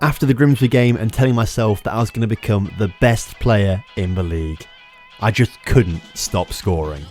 after the Grimsby game and telling myself that I was going to become the best player in the league. I just couldn't stop scoring.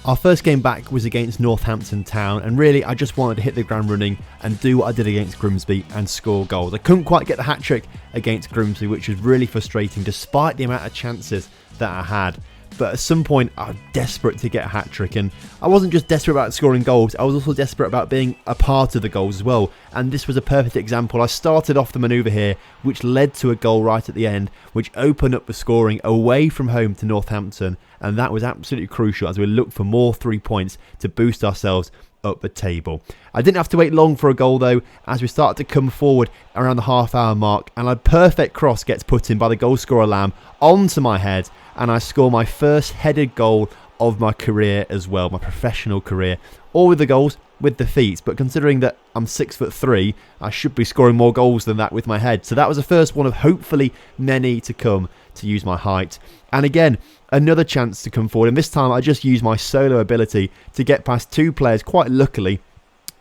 Our first game back was against Northampton Town, and really I just wanted to hit the ground running and do what I did against Grimsby and score goals. I couldn't quite get the hat-trick against Grimsby, which was really frustrating despite the amount of chances that I had. But at some point I was desperate to get a hat-trick, and I wasn't just desperate about scoring goals, I was also desperate about being a part of the goals as well, and this was a perfect example. I started off the manoeuvre here, which led to a goal right at the end, which opened up the scoring away from home to Northampton, and that was absolutely crucial as we looked for more 3 points to boost ourselves up the table. I didn't have to wait long for a goal though, as we started to come forward around the half-hour mark, and a perfect cross gets put in by the goal scorer Lamb onto my head, and I score my first headed goal of my career as well, my professional career. All with the goals with the feet, but considering that I'm 6'3", I should be scoring more goals than that with my head. So that was the first one of hopefully many to come to use my height. And again, another chance to come forward, and this time I just used my solo ability to get past two players. Quite luckily,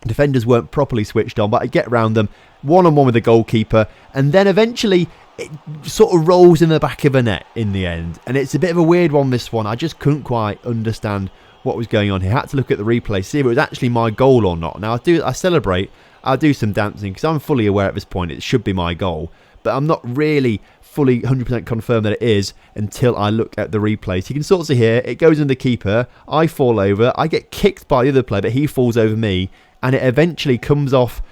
defenders weren't properly switched on, but I get around them one-on-one with the goalkeeper, and then eventually it sort of rolls in the back of the net in the end. And it's a bit of a weird one, this one. I just couldn't quite understand what was going on here. I had to look at the replay, see if it was actually my goal or not. Now I celebrate, I'll do some dancing because I'm fully aware at this point it should be my goal, but I'm not really fully 100% confirmed that it is until I look at the replay. So you can sort of see here, it goes in the keeper, I fall over, I get kicked by the other player, but he falls over me, and it eventually comes off.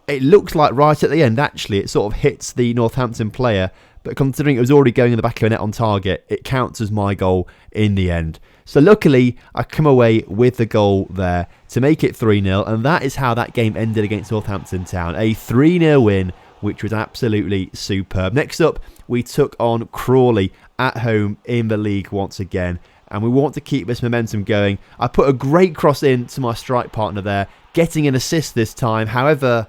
It looks like right at the end, actually, it sort of hits the Northampton player, but considering it was already going in the back of the net on target, it counts as my goal in the end. So luckily, I come away with the goal there to make it 3-0, and that is how that game ended against Northampton Town. A 3-0 win, which was absolutely superb. Next up, we took on Crawley at home in the league once again, and we want to keep this momentum going. I put a great cross in to my strike partner there, getting an assist this time. However,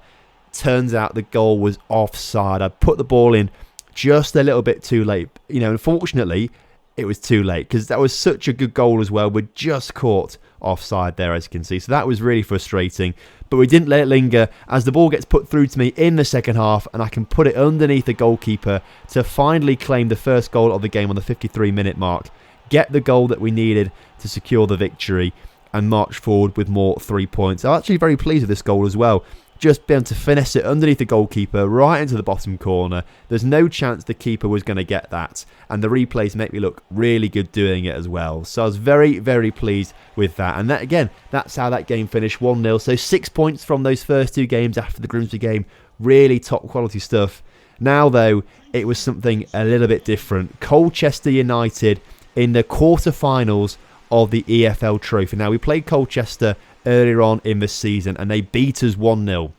turns out the goal was offside. I put the ball in just a little bit too late. Unfortunately, it was too late because that was such a good goal as well. We're just caught offside there, as you can see. So that was really frustrating. But we didn't let it linger as the ball gets put through to me in the second half, and I can put it underneath the goalkeeper to finally claim the first goal of the game on the 53-minute mark, get the goal that we needed to secure the victory, and march forward with more 3 points. I'm actually very pleased with this goal as well. Just being able to finesse it underneath the goalkeeper right into the bottom corner. There's no chance the keeper was going to get that, and the replays make me look really good doing it as well. So I was very, very pleased with that. And that, again, that's how that game finished, 1-0. So 6 points from those first two games after the Grimsby game. Really top quality stuff. Now though, it was something a little bit different. Colchester United in the quarter-finals of the EFL Trophy. Now, we played Colchester earlier on in the season and they beat us 1-0.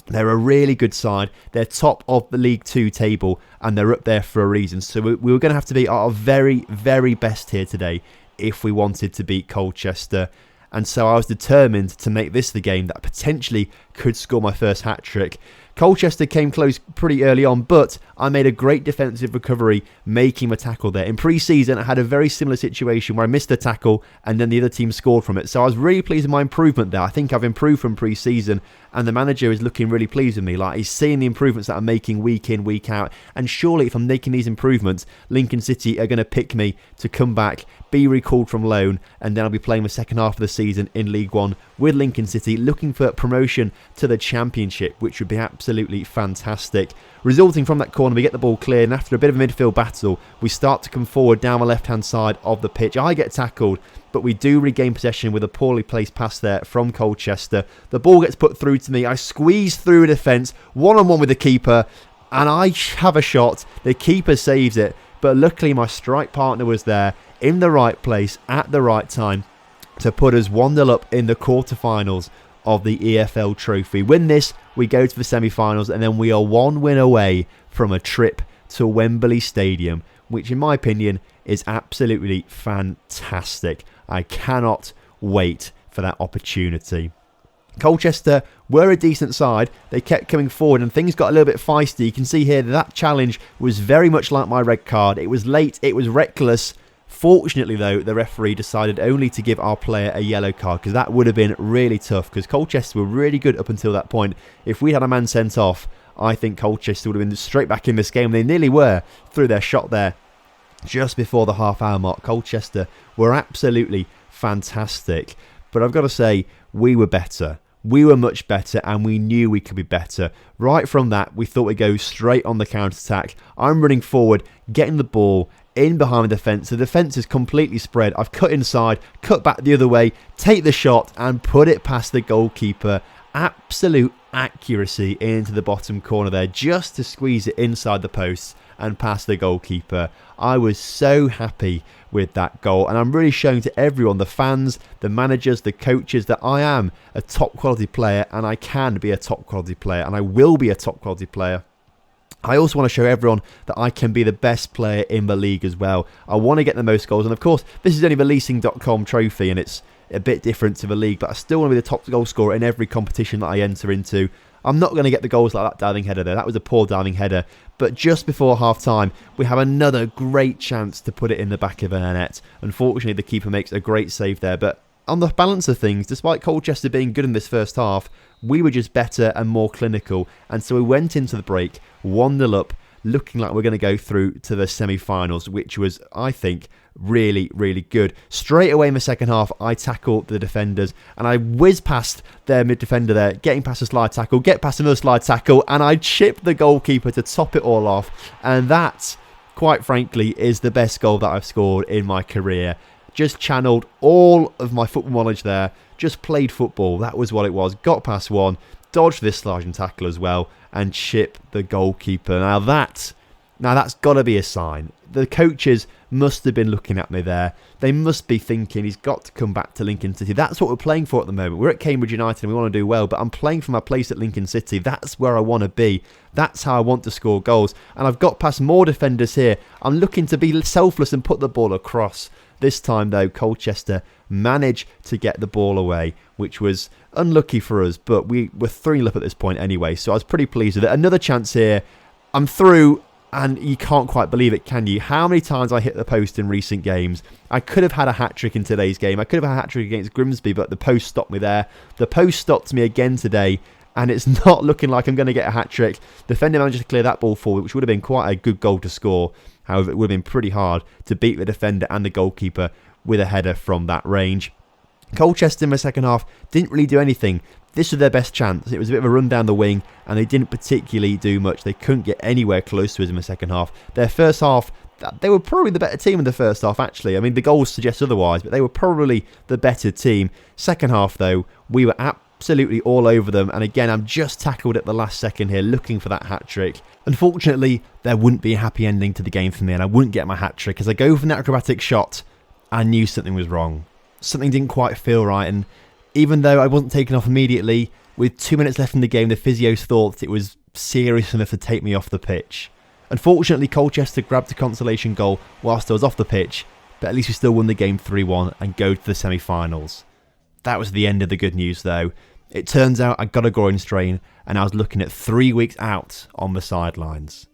They're a really good side. They're top of the League 2 table and they're up there for a reason. So we were going to have to be our very, very best here today if we wanted to beat Colchester. And so I was determined to make this the game that potentially could score my first hat-trick. Colchester came close pretty early on, but I made a great defensive recovery making a tackle there. In pre-season, I had a very similar situation where I missed a tackle and then the other team scored from it. So I was really pleased with my improvement there. I think I've improved from pre-season and the manager is looking really pleased with me. Like, he's seeing the improvements that I'm making week in, week out. And surely if I'm making these improvements, Lincoln City are going to pick me to come back, be recalled from loan, and then I'll be playing the second half of the season in League One with Lincoln City, looking for promotion to the Championship, which would be absolutely fantastic. Resulting from that corner, we get the ball cleared, and after a bit of a midfield battle, we start to come forward down the left-hand side of the pitch. I get tackled, but we do regain possession with a poorly placed pass there from Colchester. The ball gets put through to me. I squeeze through a defence, one-on-one with the keeper, and I have a shot. The keeper saves it, but luckily my strike partner was there in the right place at the right time to put us 1-0 up in the quarterfinals of the EFL Trophy. Win this, we go to the semi-finals, and then we are one win away from a trip to Wembley Stadium, which in my opinion is absolutely fantastic. I cannot wait for that opportunity. Colchester were a decent side. They kept coming forward and things got a little bit feisty. You can see here that challenge was very much like my red card. It was late, it was reckless. Fortunately though, the referee decided only to give our player a yellow card, because that would have been really tough, because Colchester were really good up until that point. If we had a man sent off, I think Colchester would have been straight back in this game. They nearly were through their shot there just before the half-hour mark. Colchester were absolutely fantastic. But I've got to say, we were better. We were much better, and we knew we could be better. Right from that, we thought we'd go straight on the counter-attack. I'm running forward, getting the ball in behind the defence. The defence is completely spread. I've cut inside, cut back the other way, take the shot, and put it past the goalkeeper. Absolute accuracy into the bottom corner there, just to squeeze it inside the posts and past the goalkeeper. I was so happy with that goal, and I'm really showing to everyone, the fans, the managers, the coaches, that I am a top quality player, and I can be a top quality player, and I will be a top quality player. I also want to show everyone that I can be the best player in the league as well. I want to get the most goals, and of course this is only the leasing.com trophy, and it's a bit different to the league, but I still want to be the top goal scorer in every competition that I enter into. I'm not going to get the goals like that diving header there. That was a poor diving header. But just before half-time, we have another great chance to put it in the back of the net. Unfortunately, the keeper makes a great save there. But on the balance of things, despite Colchester being good in this first half, we were just better and more clinical. And so we went into the break 1-0 up, looking like we're going to go through to the semi-finals, which was, I think, really, really good. Straight away in the second half, I tackled the defenders and I whizzed past their mid defender there, getting past a slide tackle, get past another slide tackle, and I chipped the goalkeeper to top it all off. And that, quite frankly, is the best goal that I've scored in my career. Just channeled all of my football knowledge there, just played football. That was what it was. Got past one, dodged this sliding tackle as well, and chipped the goalkeeper. Now that's got to be a sign. The coaches must have been looking at me there. They must be thinking he's got to come back to Lincoln City. That's what we're playing for at the moment. We're at Cambridge United and we want to do well, but I'm playing for my place at Lincoln City. That's where I want to be. That's how I want to score goals. And I've got past more defenders here. I'm looking to be selfless and put the ball across. This time, though, Colchester managed to get the ball away, which was unlucky for us, but we were 3-0 up at this point anyway, so I was pretty pleased with it. Another chance here. I'm through. And you can't quite believe it, can you? How many times I hit the post in recent games. I could have had a hat-trick in today's game. I could have had a hat-trick against Grimsby, but the post stopped me there. The post stopped me again today, and it's not looking like I'm going to get a hat-trick. Defender managed to clear that ball forward, which would have been quite a good goal to score. However, it would have been pretty hard to beat the defender and the goalkeeper with a header from that range. Colchester in the second half didn't really do anything. This was their best chance. It was a bit of a run down the wing, and they didn't particularly do much. They couldn't get anywhere close to us in the second half. Their first half, they were probably the better team in the first half, actually. I mean, the goals suggest otherwise, but they were probably the better team. Second half, though, we were absolutely all over them. And again, I'm just tackled at the last second here, looking for that hat-trick. Unfortunately, there wouldn't be a happy ending to the game for me, and I wouldn't get my hat-trick. As I go for an acrobatic shot, I knew something was wrong. Something didn't quite feel right, and even though I wasn't taken off immediately, with 2 minutes left in the game, the physios thought it was serious enough to take me off the pitch. Unfortunately, Colchester grabbed a consolation goal whilst I was off the pitch, but at least we still won the game 3-1 and go to the semi-finals. That was the end of the good news, though. It turns out I got a groin strain, and I was looking at 3 weeks out on the sidelines.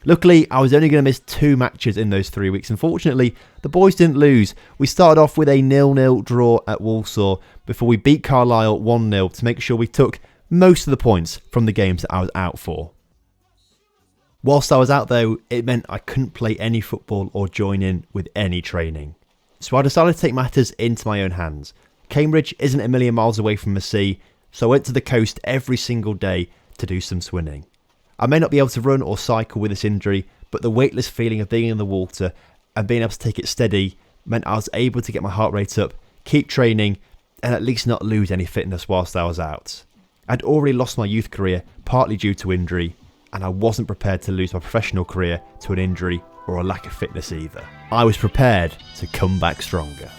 Luckily, I was only going to miss 2 matches in those 3 weeks. Unfortunately, the boys didn't lose. We started off with a 0-0 draw at Walsall before we beat Carlisle 1-0 to make sure we took most of the points from the games that I was out for. Whilst I was out, though, it meant I couldn't play any football or join in with any training. So I decided to take matters into my own hands. Cambridge isn't a million miles away from the sea, so I went to the coast every single day to do some swimming. I may not be able to run or cycle with this injury, but the weightless feeling of being in the water and being able to take it steady meant I was able to get my heart rate up, keep training, and at least not lose any fitness whilst I was out. I'd already lost my youth career, partly due to injury, and I wasn't prepared to lose my professional career to an injury or a lack of fitness either. I was prepared to come back stronger.